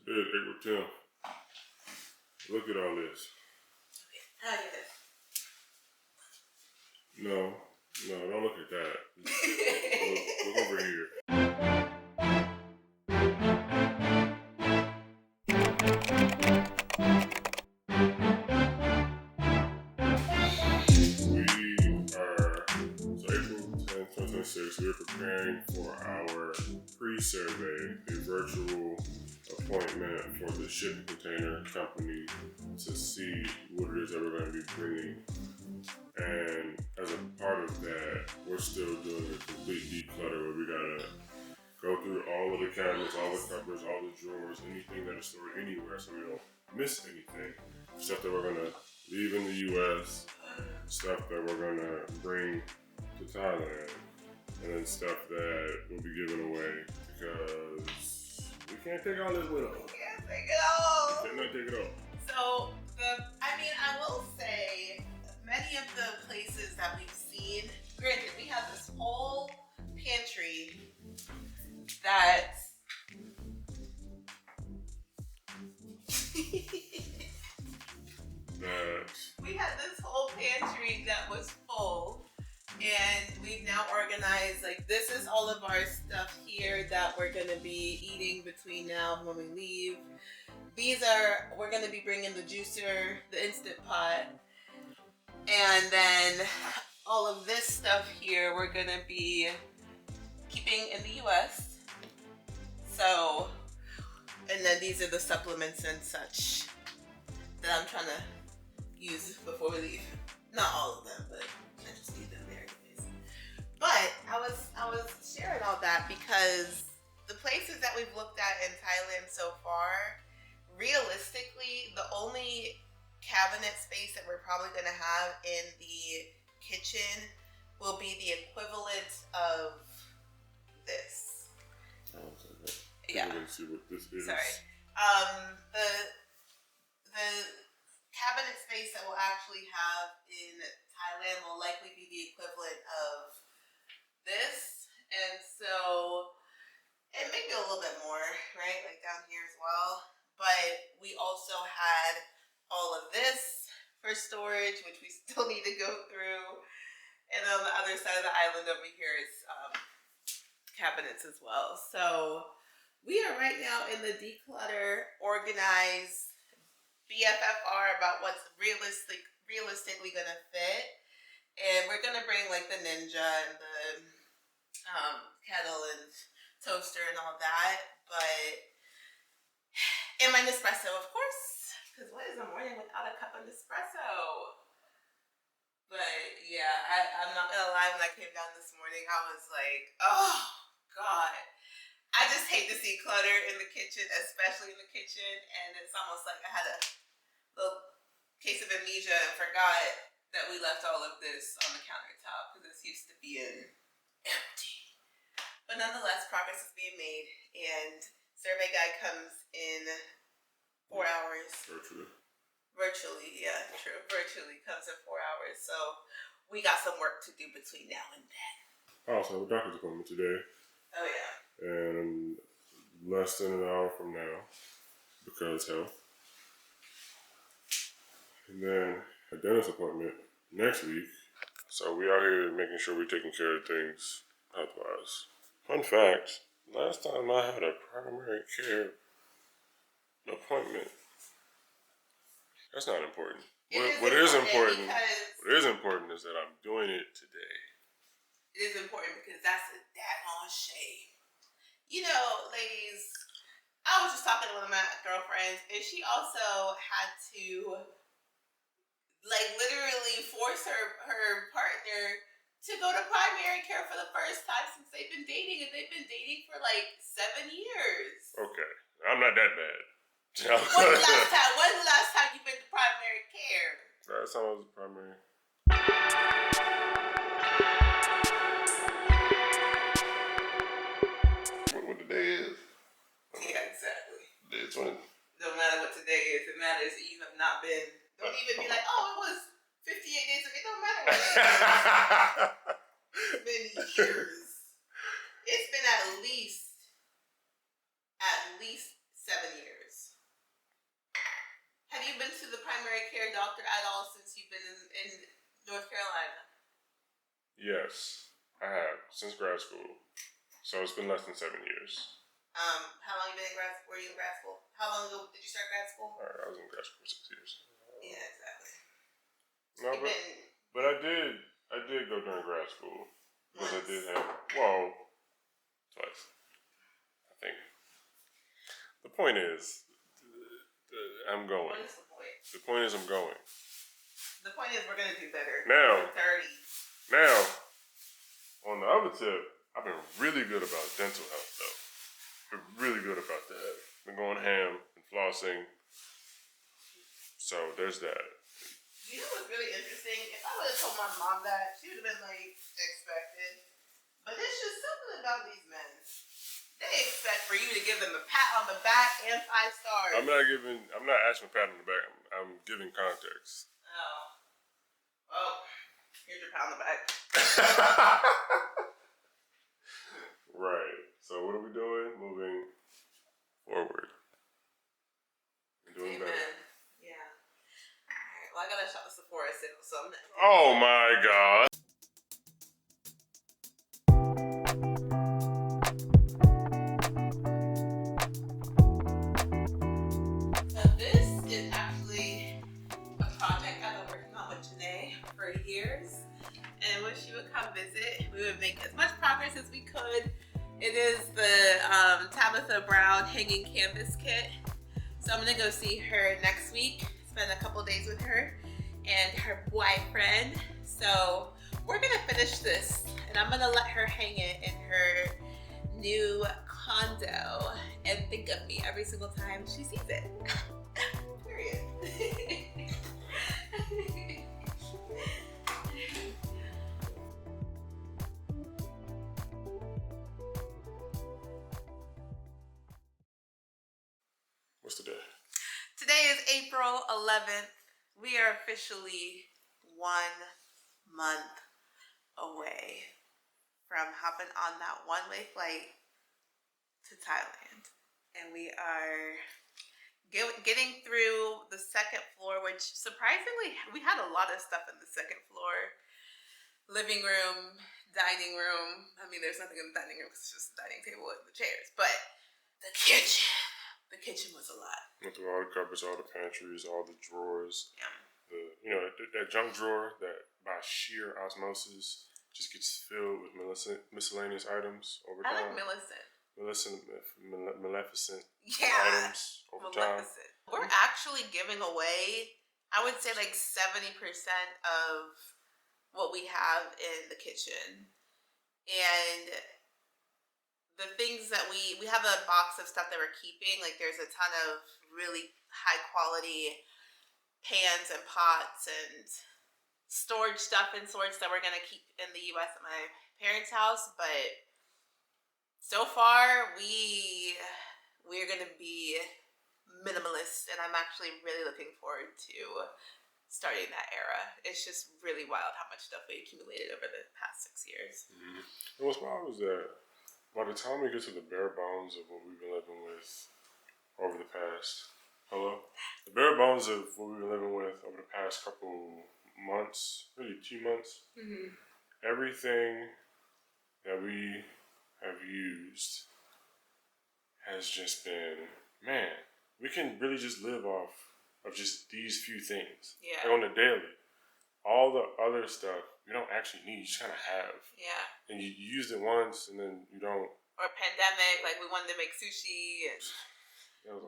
It is April 10th. Look at all this. How you doing? No, don't look at that. Look over here. April 10th, 2026, we're preparing for our pre-survey, a virtual appointment for the shipping container company to see what it is that we're going to be bringing. And as a part of that, we're still doing a complete declutter where we gotta go through all of the cabinets, all the cupboards, all the drawers, anything that is stored anywhere so we don't miss anything. Stuff that we're gonna leave in the US, stuff that we're gonna bring to Thailand, and then stuff that will be given away because we can't take all this with us. We can't take it all. We cannot take it all. So, I will say, many of the places that we've seen, granted, we have this whole pantry that we had this whole pantry that was full, and we've now organized, like, this is all of our stuff here that we're gonna be eating between now and when we leave. We're gonna be bringing the juicer, the Instant Pot, and then all of this stuff here we're gonna be keeping in the US. So, and then these are the supplements and such that I'm trying to use before we leave. Not all of them, but I just need them there anyways. But I was sharing all that because the places that we've looked at in Thailand so far, realistically, the only cabinet space that we're probably going to have in the kitchen will be the equivalent of this. Yeah. Let's see what this is. Sorry. The cabinet space that we'll actually have in Thailand will likely be the equivalent of this, and so it may be a little bit more, right? Like down here as well. But we also had all of this for storage, which we still need to go through. And on the other side of the island over here is cabinets as well. So we are right now in the declutter, organize, BFFR about what's realistically going to fit. And we're going to bring like the Ninja and the kettle and toaster and all that. But, and my Nespresso, of course. Because what is a morning without a cup of Nespresso? But yeah, I'm not gonna lie, when I came down this morning, I was like, oh God. I just hate to see clutter in the kitchen, especially in the kitchen. And it's almost like I had a little case of amnesia and forgot that we left all of this on the countertop because this used to be empty. But nonetheless, progress is being made, and survey guide comes in 4 hours. Virtually, yeah, true. Virtually comes in 4 hours. So we got some work to do between now and then. Also, a doctor's appointment today. Oh yeah. And less than an hour from now, because health. And then a dentist appointment next week. So we out here making sure we're taking care of things health-wise. Fun fact, last time I had a primary care appointment. That's not important. What is important is that I'm doing it today. It is important because that's a daggone shame. You know, ladies, I was just talking to one of my girlfriends, and she also had to, like, literally force her partner to go to primary care for the first time since they've been dating, and they've been dating for like 7 years. Okay, I'm not that bad. When's the last time you've been to primary care? Last time I was primary. What the day is? Yeah, exactly. Day 20. No matter what today is, it matters that you have not been. Don't even be like, oh, it was 58 days ago. It don't matter what it is. It's been years. It's been at least 7 years. all since you've been in North Carolina? Yes, I have since grad school. So it's been less than 7 years. How long you been in grad? Were you in grad school? How long ago did you start grad school? I was in grad school for 6 years. Yeah, exactly. No, but I did go during grad school because I did have twice. I think. The point is, I'm going. What is the point? The point is, I'm going. The point is, we're gonna do better. Now, we're 30. Now, on the other tip, I've been really good about dental health, though. Been really good about that. Been going ham and flossing. So there's that. You know what's really interesting? If I would have told my mom that, she would have been like, expected. But it's just something about these men. They expect for you to give them a pat on the back and 5 stars. I'm not asking for a pat on the back. I'm giving context. Oh. Well, here's your pat on the back. Right. So what are we doing? Moving forward. And doing better. Yeah. Alright, well I gotta shop the Sephora sale, so I'm Oh my god. So this is actually a project I've been working on with Janae for years. And when she would come visit, we would make as much progress as we could. It is the Tabitha Brown hanging canvas kit. So I'm gonna go see her next week, spend a couple days with her and her boyfriend. So we're gonna finish this and I'm gonna let her hang it in her new condo and think of me every single time she sees it. Period. What's today? Today is April 11th. We are officially 1 month away from hopping on that one-way flight to Thailand. And we are getting through the second floor, which surprisingly, we had a lot of stuff in the second floor. Living room, dining room. I mean, there's nothing in the dining room because it's just the dining table and the chairs. But the kitchen. The kitchen was a lot. Went through all the cupboards, all the pantries, all the drawers. Yeah. That junk drawer that by sheer osmosis just gets filled with miscellaneous items over time. I like Maleficent items over time. We're actually giving away, I would say like 70% of what we have in the kitchen. And the things that we have a box of stuff that we're keeping. Like there's a ton of really high quality pans and pots and storage stuff and sorts that we're gonna keep in the US at my parents' house. But so far we're gonna be minimalist, and I'm actually really looking forward to starting that era. It's just really wild how much stuff we accumulated over the past 6 years. Mm-hmm. And what's wild is that by the time we get to the bare bones of what we've been living with over the past, the bare bones of what we've been living with over the past couple months, really 2 months, everything that we have used has just been, man, we can really just live off of just these few things. Yeah. Like on the daily. All the other stuff you don't actually need, you just kind of have. Yeah. And you used it once and then you don't. Or pandemic, like we wanted to make sushi and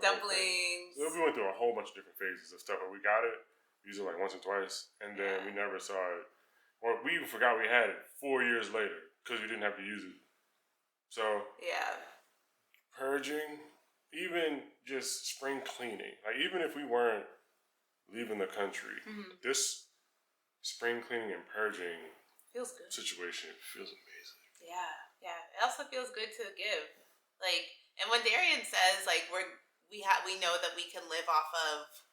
dumplings. We went through a whole bunch of different phases of stuff. Where we got it, we used it like once or twice, and then we never saw it. Or we even forgot we had it 4 years later because we didn't have to use it. So, purging, even just spring cleaning. Like even if we weren't leaving the country, this spring cleaning and purging feels good. Situation feels amazing. Yeah. It also feels good to give. Like, and when Darian says like we know that we can live off of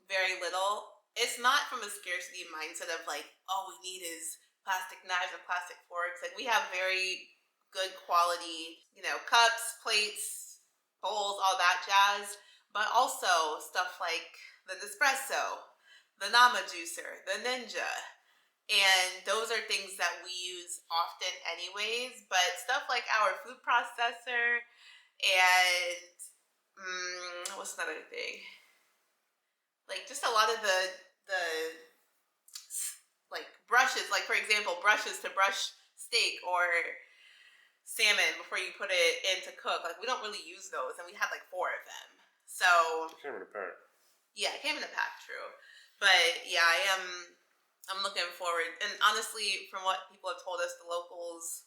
very little, it's not from a scarcity mindset of like, all we need is plastic knives and plastic forks. Like we have very good quality, cups, plates, bowls, all that jazz, but also stuff like the Nespresso, the Nama juicer, the Ninja. And those are things that we use often anyways, but stuff like our food processor and what's another thing? Like just a lot of the like brushes, like for example, brushes to brush steak or salmon before you put it in to cook. Like we don't really use those, and we had like 4 of them. So It came in a pack. yeah, it came in a pack, true. But yeah, I'm looking forward. And honestly, from what people have told us, the locals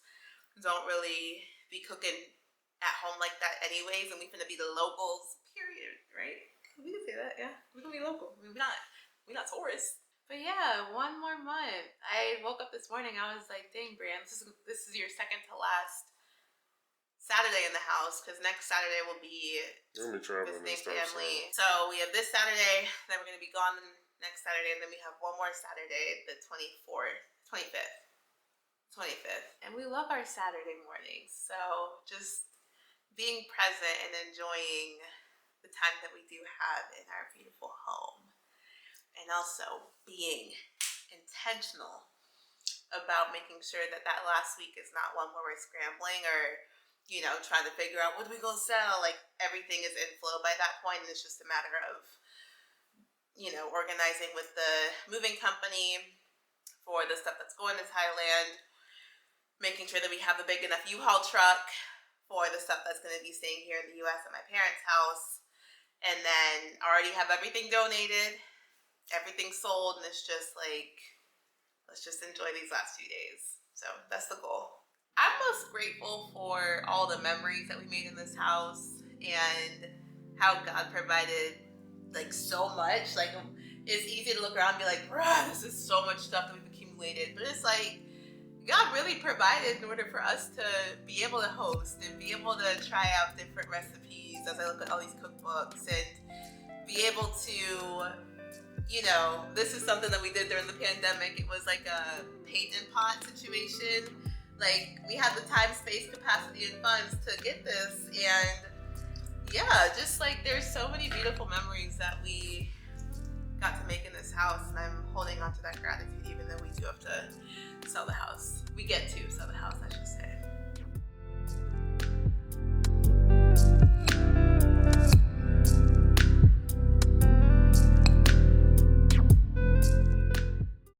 don't really be cooking at home like that anyways, and we're gonna be the locals, period, right? We can say that, yeah. We're gonna be local. I mean, we're not tourists. But yeah, 1 more month. I woke up this morning, I was like, dang, Brian, this is your second to last Saturday in the house, because next Saturday will be We're gonna be traveling and visiting stuff. family. So we have this Saturday, then we're gonna be gone next Saturday, and then we have one more Saturday, the 25th. And we love our Saturday mornings. So just being present and enjoying the time that we do have in our beautiful home. And also being intentional about making sure that that last week is not one where we're scrambling or, you know, trying to figure out what are we going to sell. Like everything is in flow by that point, and it's just a matter of, you know, organizing with the moving company for the stuff that's going to Thailand, making sure that we have a big enough U-Haul truck for the stuff that's going to be staying here in the U.S. at my parents' house, and then already have everything donated, everything sold, and it's just like, let's just enjoy these last few days. So that's the goal. I'm most grateful for all the memories that we made in this house and how God provided like so much. Like it's easy to look around and be like, bruh, this is so much stuff that we've accumulated. But it's like, God really provided in order for us to be able to host and be able to try out different recipes as I look at all these cookbooks and be able to, you know, this is something that we did during the pandemic. It was like a paint and pot situation. Like we had the time, space, capacity, and funds to get this. And yeah, just like there's so many beautiful memories that we got to make in this house. And I'm holding on to that gratitude even though we do have to sell the house. We get to